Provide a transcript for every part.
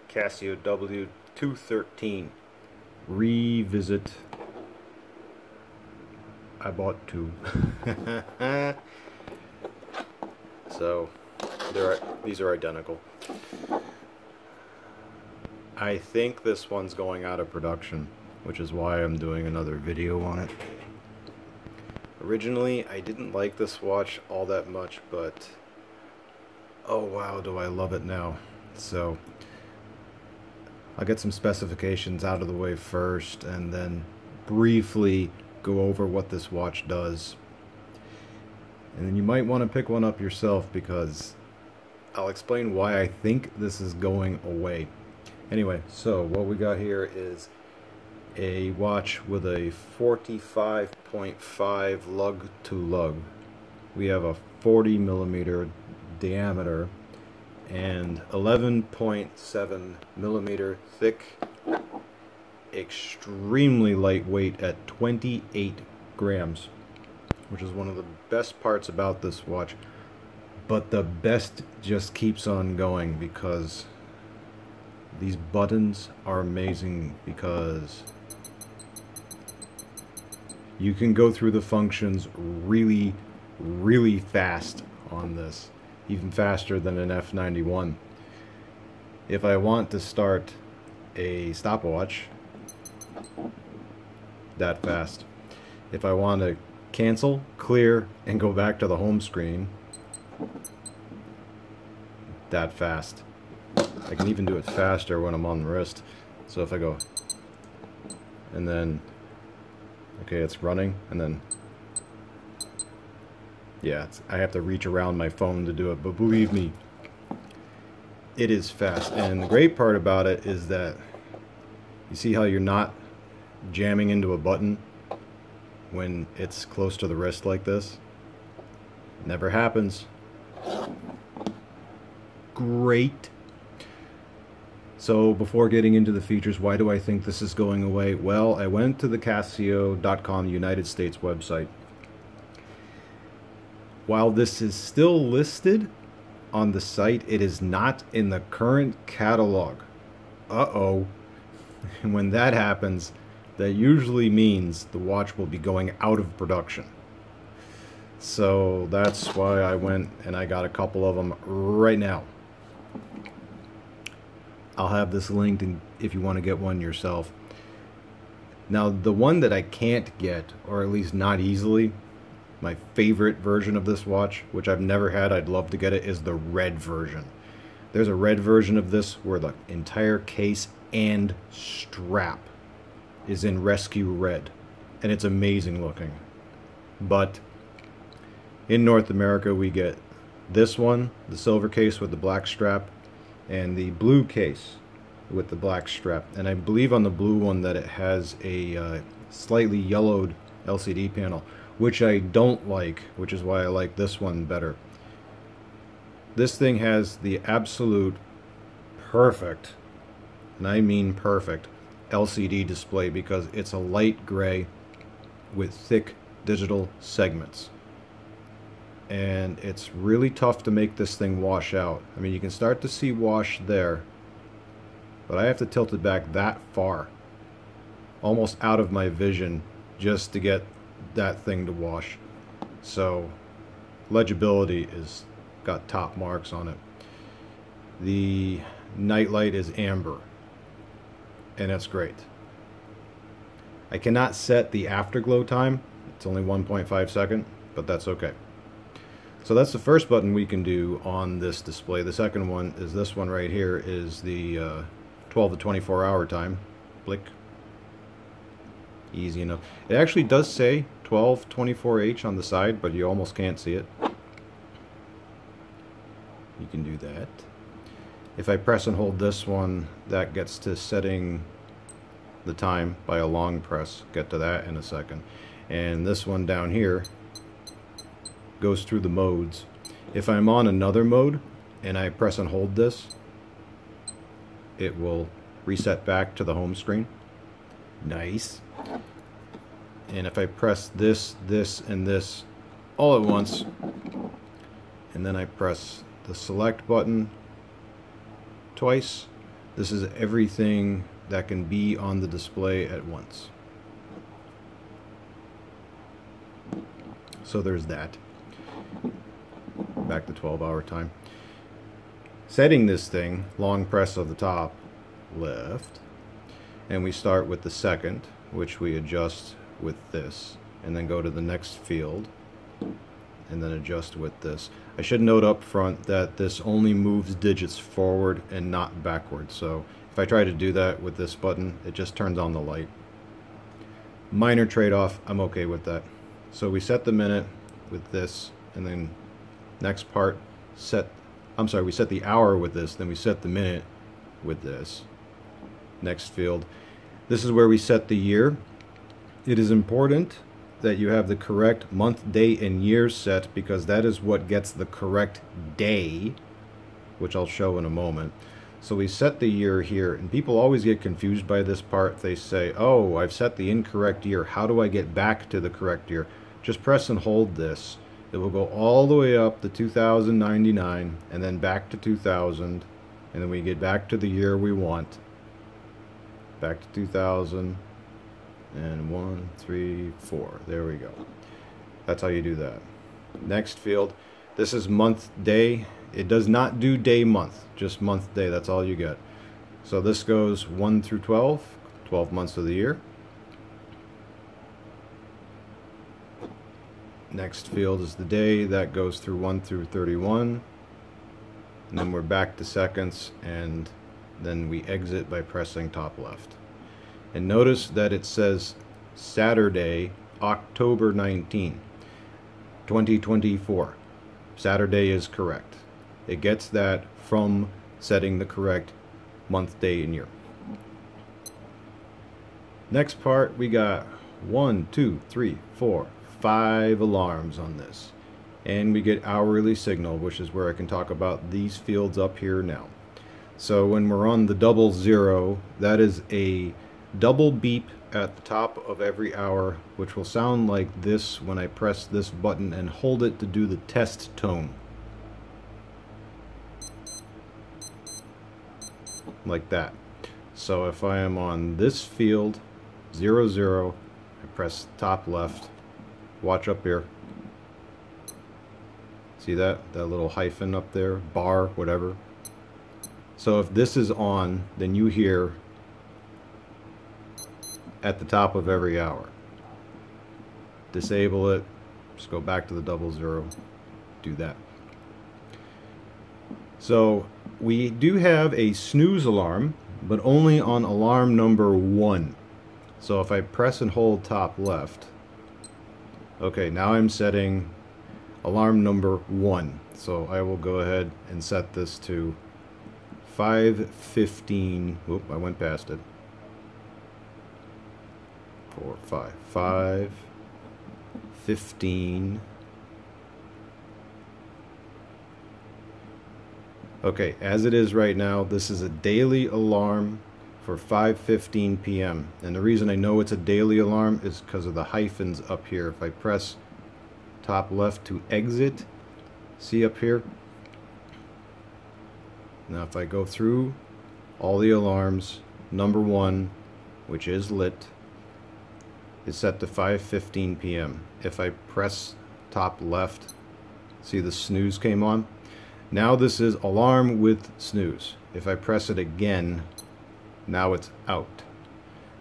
Casio W213. Revisit. I bought two. So these are identical. I think this one's going out of production, which is why I'm doing another video on it. Originally, I didn't like this watch all that much, but oh wow, do I love it now. So I'll get some specifications out of the way first and then briefly go over what this watch does. And then you might want to pick one up yourself because I'll explain why I think this is going away. Anyway, so what we got here is a watch with a 45.5 lug to lug. We have a 40mm diameter and 11.7 millimeter thick, extremely lightweight at 28 grams, which is one of the best parts about this watch. But the best just keeps on going because these buttons are amazing, because you can go through the functions really, really fast on this, even faster than an F91. If I want to start a stopwatch, that fast. If I want to cancel, clear, and go back to the home screen, that fast. I can even do it faster when I'm on the wrist. So if I go, and then, okay, it's running, and then, yeah, I have to reach around my phone to do it, but believe me, it is fast. And the great part about it is that you see how you're not jamming into a button when it's close to the wrist like this? Never happens. Great. So before getting into the features, why do I think this is going away? Well, I went to the Casio.com United States website. While this is still listed on the site, it is not in the current catalog. Uh-oh. And when that happens, that usually means the watch will be going out of production. So that's why I went and I got a couple of them right now. I'll have this linked if you want to get one yourself. Now, the one that I can't get, or at least not easily, my favorite version of this watch, which I've never had, I'd love to get it, is the red version. There's a red version of this where the entire case and strap is in rescue red, and it's amazing looking. But in North America, we get this one, the silver case with the black strap, and the blue case with the black strap. And I believe on the blue one that it has a slightly yellowed LCD panel, which I don't like, which is why I like this one better. This thing has the absolute perfect, and I mean perfect, LCD display, because it's a light gray with thick digital segments. And it's really tough to make this thing wash out. I mean, you can start to see wash there, but I have to tilt it back that far, almost out of my vision, just to get that thing to wash. So legibility is got top marks on it. The nightlight is amber, and it's great. I cannot set the afterglow time. It's only 1.5 seconds, but that's okay. So that's the first button we can do on this display. The second one is this one right here, is the 12 to 24 hour time. Blick. Easy enough. It actually does say 1224H on the side, but you almost can't see it. You can do that. If I press and hold this one, that gets to setting the time by a long press. Get to that in a second. And this one down here goes through the modes. If I'm on another mode and I press and hold this, it will reset back to the home screen. Nice. And if I press this, this, and this all at once, and then I press the select button twice, This is everything that can be on the display at once. So there's that. Back to 12-hour time. Setting this thing, long press of the top left, and we start with the second, which we adjust with this, and then go to the next field and then adjust with this. I should note up front that this only moves digits forward and not backward, so if I try to do that with this button, it just turns on the light. Minor trade-off, I'm okay with that. So we set the minute with this, and then next part, we set the hour with this, then we set the minute with this. Next field. This is where we set the year. It is important that you have the correct month, day, and year set, because that is what gets the correct day, which I'll show in a moment. So we set the year here, and people always get confused by this part. They say, oh, I've set the incorrect year. How do I get back to the correct year? Just press and hold this. It will go all the way up to 2099 and then back to 2000, and then we get back to the year we want. Back to 2000 and 1, 3, 4. There we go. That's how you do that. Next field. This is month, day. It does not do day, month. Just month, day. That's all you get. So this goes 1 through 12. 12 months of the year. Next field is the day. That goes through 1 through 31. And then we're back to seconds, and then we exit by pressing top left. And notice that it says Saturday, October 19, 2024. Saturday is correct. It gets that from setting the correct month, day, and year. Next part, we got 1, 2, 3, 4, 5 alarms on this, and we get hourly signal, which is where I can talk about these fields up here now. So when we're on the 00, that is a double beep at the top of every hour, which will sound like this when I press this button and hold it to do the test tone, like that. So if I am on this field 00, I press top left. Watch up here. See that little hyphen up there, bar, whatever. So if this is on, then you hear at the top of every hour. Disable it, just go back to the 00, do that. So we do have a snooze alarm, but only on alarm number 1. So if I press and hold top left, okay, now I'm setting alarm number 1. So I will go ahead and set this to 5:15. Whoop, I went past it. 4, 5, 5:15. Okay, as it is right now, this is a daily alarm for 5:15 p.m. And the reason I know it's a daily alarm is because of the hyphens up here. If I press top left to exit, see up here? Now if I go through all the alarms, number 1, which is lit, is set to 5:15 p.m. If I press top left, see the snooze came on? Now this is alarm with snooze. If I press it again, now it's out.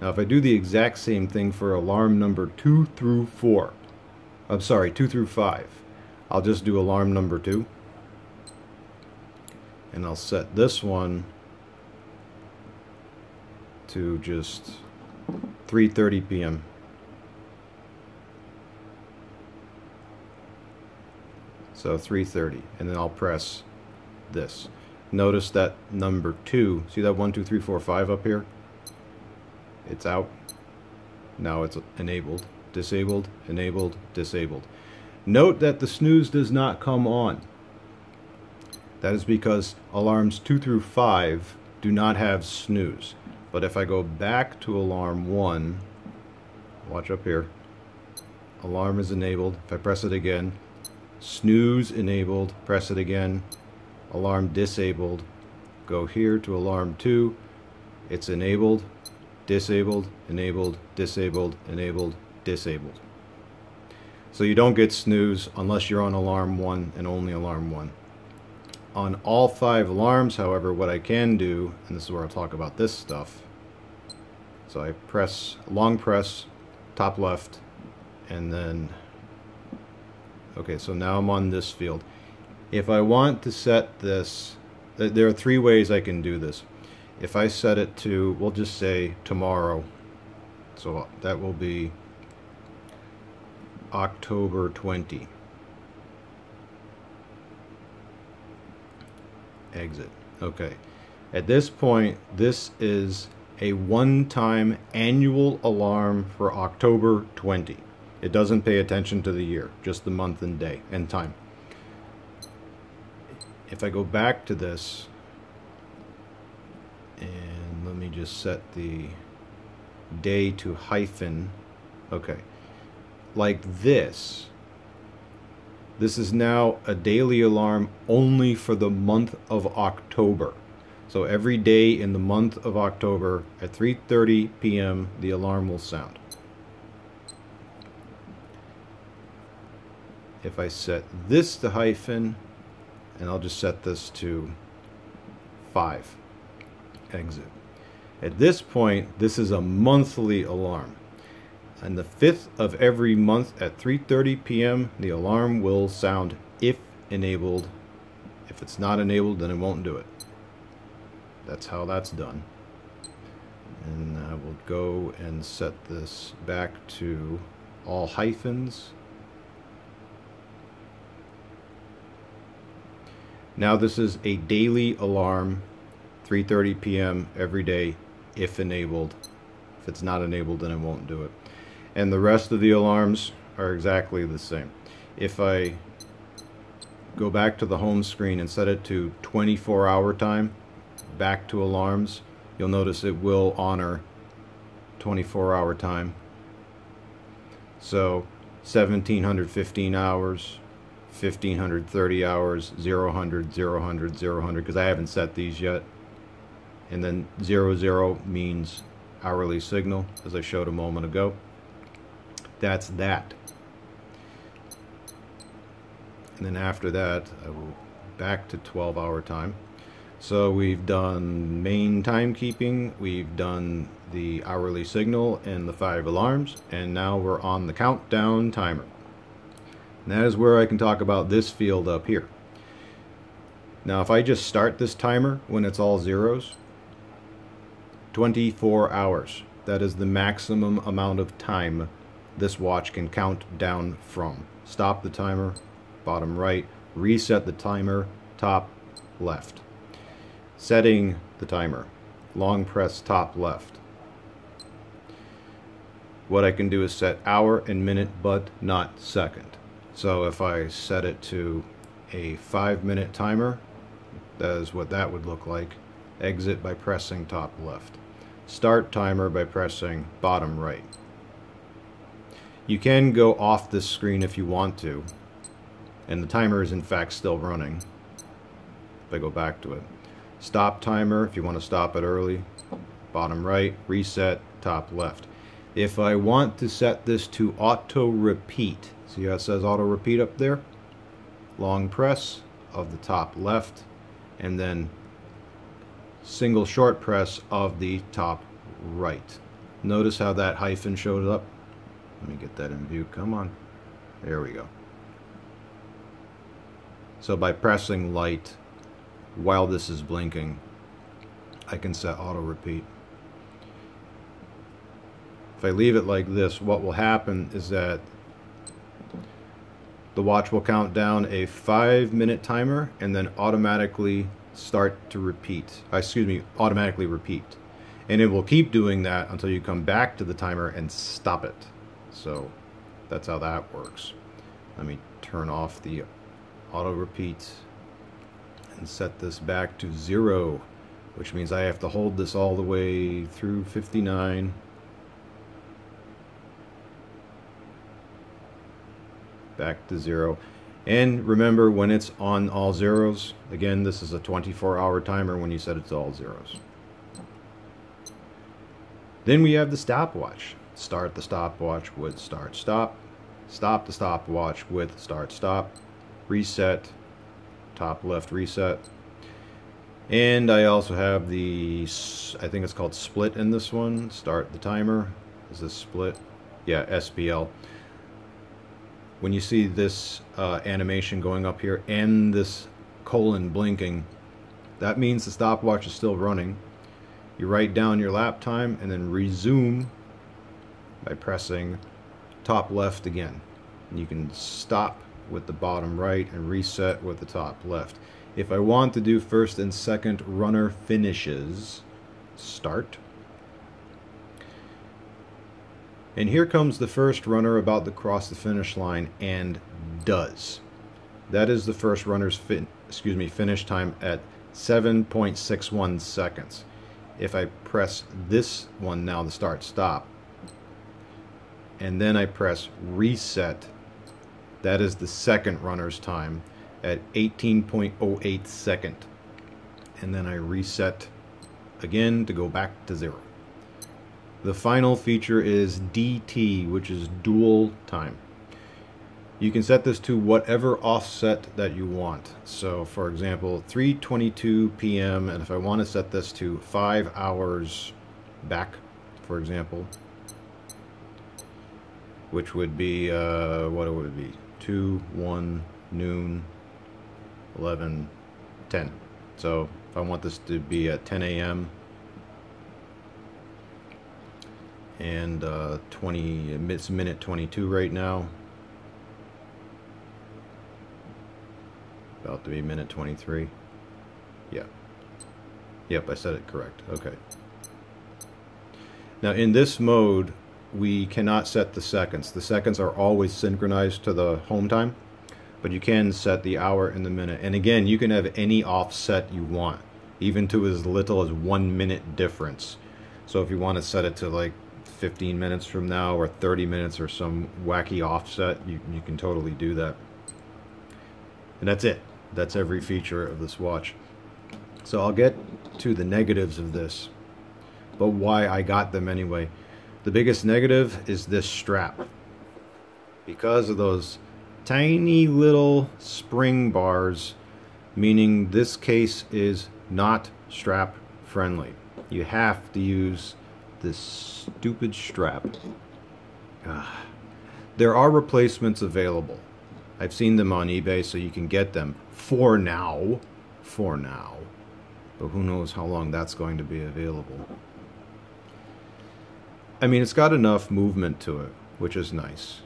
Now if I do the exact same thing for alarm number 2 through 4, I'm sorry, 2 through 5, I'll just do alarm number 2, and I'll set this one to just 3:30 p.m. So 3:30, and then I'll press this. Notice that number 2, see that 1, 2, 3, 4, 5 up here? It's out. Now it's enabled, disabled, enabled, disabled. Note that the snooze does not come on. That is because alarms 2 through 5 do not have snooze. But if I go back to alarm 1, watch up here, alarm is enabled. If I press it again, snooze enabled, press it again, alarm disabled, go here to alarm 2. It's enabled, disabled, enabled, disabled, enabled, disabled. So you don't get snooze unless you're on alarm 1 and only alarm 1. On all 5 alarms, however, what I can do, and this is where I'll talk about this stuff, so I press, long press, top left, and then, okay, so now I'm on this field. If I want to set this, there are 3 ways I can do this. If I set it to, we'll just say tomorrow, so that will be October 20. Exit. Okay. At this point, this is a one-time annual alarm for October 20. It doesn't pay attention to the year, just the month and day and time. If I go back to this, and let me just set the day to hyphen, okay, like this is now a daily alarm only for the month of October. So every day in the month of October at 3:30 p.m. the alarm will sound. If I set this to hyphen, and I'll just set this to 5, exit. At this point, this is a monthly alarm. And the 5th of every month at 3:30 p.m. the alarm will sound if enabled. If it's not enabled, then it won't do it. That's how that's done. And I will go and set this back to all hyphens. Now this is a daily alarm, 3:30 p.m. every day, if enabled. If it's not enabled, then it won't do it. And the rest of the alarms are exactly the same. If I go back to the home screen and set it to 24-hour time, back to alarms, you'll notice it will honor 24-hour time. So 1715 hours, 1530 hours, 0, 0, 0, because I haven't set these yet. And then 00 means hourly signal, as I showed a moment ago. That's that. And then after that, I will back to 12-hour time. So we've done main timekeeping, we've done the hourly signal and the 5 alarms, and now we're on the countdown timer. And that is where I can talk about this field up here. Now if I just start this timer when it's all zeros, 24 hours. That is the maximum amount of time this watch can count down from. Stop the timer, bottom right, reset the timer, top left. Setting the timer, long press top left. What I can do is set hour and minute, but not second. So if I set it to a 5-minute timer, that is what that would look like. Exit by pressing top left. Start timer by pressing bottom right. You can go off this screen if you want to, and the timer is in fact still running. If I go back to it. Stop timer if you want to stop it early. Bottom right, reset, top left. If I want to set this to auto repeat, see how it says auto repeat up there? Long press of the top left, and then single short press of the top right. Notice how that hyphen showed up? Let me get that in view. Come on. There we go. So by pressing light while this is blinking, I can set auto repeat. If I leave it like this, what will happen is that the watch will count down a 5-minute timer and then automatically start to repeat. Automatically repeat. And it will keep doing that until you come back to the timer and stop it. So that's how that works. Let me turn off the auto repeat and set this back to 0, which means I have to hold this all the way through 59. Back to 0. And remember, when it's on all zeros, again, this is a 24-hour timer when you set it to all zeros. Then we have the stopwatch. Start the stopwatch with start stop. Stop the stopwatch with start stop. Reset. Top left reset. And I also have the, I think it's called split in this one. Start the timer. Is this split? Yeah, SPL. When you see this animation going up here and this colon blinking, that means the stopwatch is still running. You write down your lap time and then resume by pressing top left again. And you can stop with the bottom right and reset with the top left. If I want to do first and second runner finishes, start. And here comes the first runner about to cross the finish line and does. That is the first runner's finish time at 7.61 seconds. If I press this one now to start stop, and then I press reset, that is the second runner's time at 18.08 seconds. And then I reset again to go back to 0. The final feature is DT, which is dual time. You can set this to whatever offset that you want. So for example, 3:22 p.m. and if I want to set this to 5 hours back, for example, which would be, what would it be? 2, 1, noon, 11, 10. So if I want this to be at 10 a.m. and it's minute 22 right now. About to be minute 23. Yeah. Yep, I said it correct. Okay. Now in this mode, we cannot set the seconds. The seconds are always synchronized to the home time, but you can set the hour and the minute. And again, you can have any offset you want, even to as little as 1 minute difference. So if you want to set it to like 15 minutes from now or 30 minutes or some wacky offset, you can totally do that. And that's it. That's every feature of this watch. So I'll get to the negatives of this, but why I got them anyway. The biggest negative is this strap. Because of those tiny little spring bars, meaning this case is not strap friendly. You have to use this stupid strap. There are replacements available. I've seen them on eBay, so you can get them for now. But who knows how long that's going to be available. I mean, it's got enough movement to it, which is nice.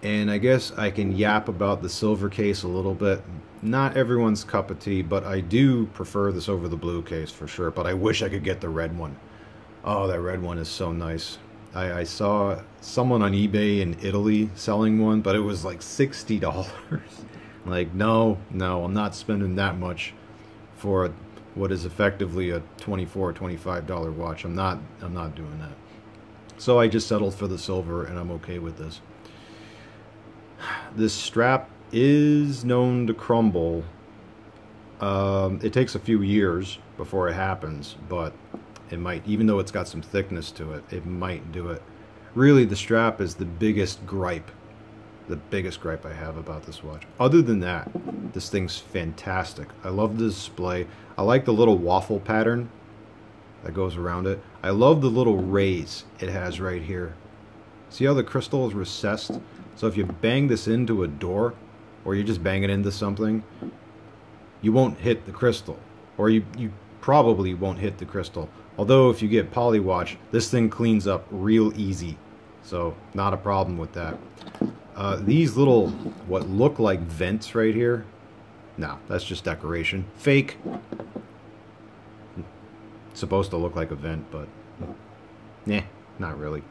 And I guess I can yap about the silver case a little bit. Not everyone's cup of tea, but I do prefer this over the blue case for sure. But I wish I could get the red one. Oh, that red one is so nice. I saw someone on eBay in Italy selling one, but it was like $60. Like, no, I'm not spending that much for what is effectively a $24, $25 watch. I'm not doing that. So I just settled for the silver, and I'm okay with this. This strap is known to crumble. It takes a few years before it happens, but it might, even though it's got some thickness to it, it might do it. Really, the strap is the biggest gripe I have about this watch. Other than that, this thing's fantastic. I love the display. I like the little waffle pattern that goes around it. I love the little rays it has right here. See how the crystal is recessed? So if you bang this into a door, or you just bang it into something, you won't hit the crystal. Or you probably won't hit the crystal. Although if you get Polywatch, this thing cleans up real easy. So not a problem with that. These little, what look like vents right here, no, that's just decoration. Fake. It's supposed to look like a vent, but nah, not really.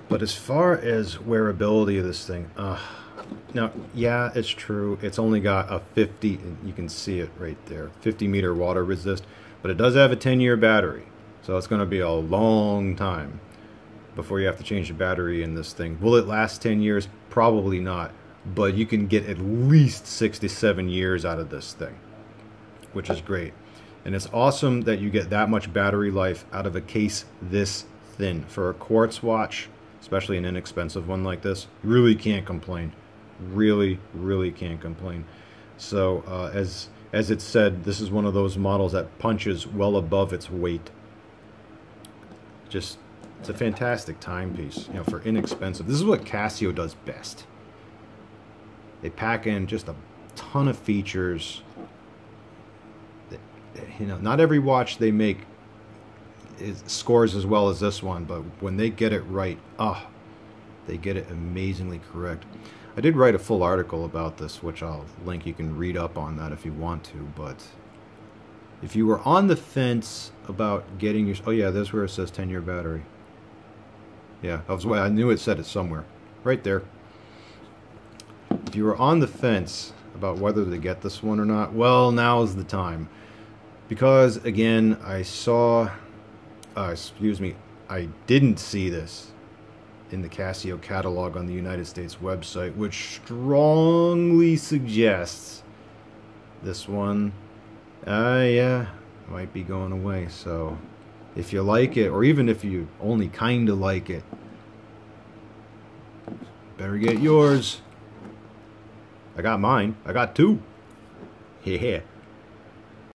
But as far as wearability of this thing, now, yeah, it's true. It's only got a 50, you can see it right there, 50 meter water resist, but it does have a 10-year battery, so it's going to be a long time. before you have to change the battery in this thing. Will it last 10 years? Probably not. But you can get at least 6 to 7 years out of this thing, which is great. And it's awesome that you get that much battery life out of a case this thin. For a quartz watch, especially an inexpensive one like this, really can't complain. Really, really can't complain. So as it's said, this is one of those models that punches well above its weight. Just, it's a fantastic timepiece, you know, for inexpensive. This is what Casio does best. They pack in just a ton of features. You know, not every watch they make scores as well as this one, but when they get it right, they get it amazingly correct. I did write a full article about this, which I'll link. You can read up on that if you want to, but if you were on the fence about getting your... Oh yeah, there's where it says 10-year battery. Yeah, I knew it said it somewhere. Right there. If you were on the fence about whether to get this one or not, well, now's the time. Because, again, I didn't see this in the Casio catalog on the United States website, which strongly suggests this one, might be going away. So, if you like it, or even if you only kind of like it, better get yours. I got mine. I got two. Yeah.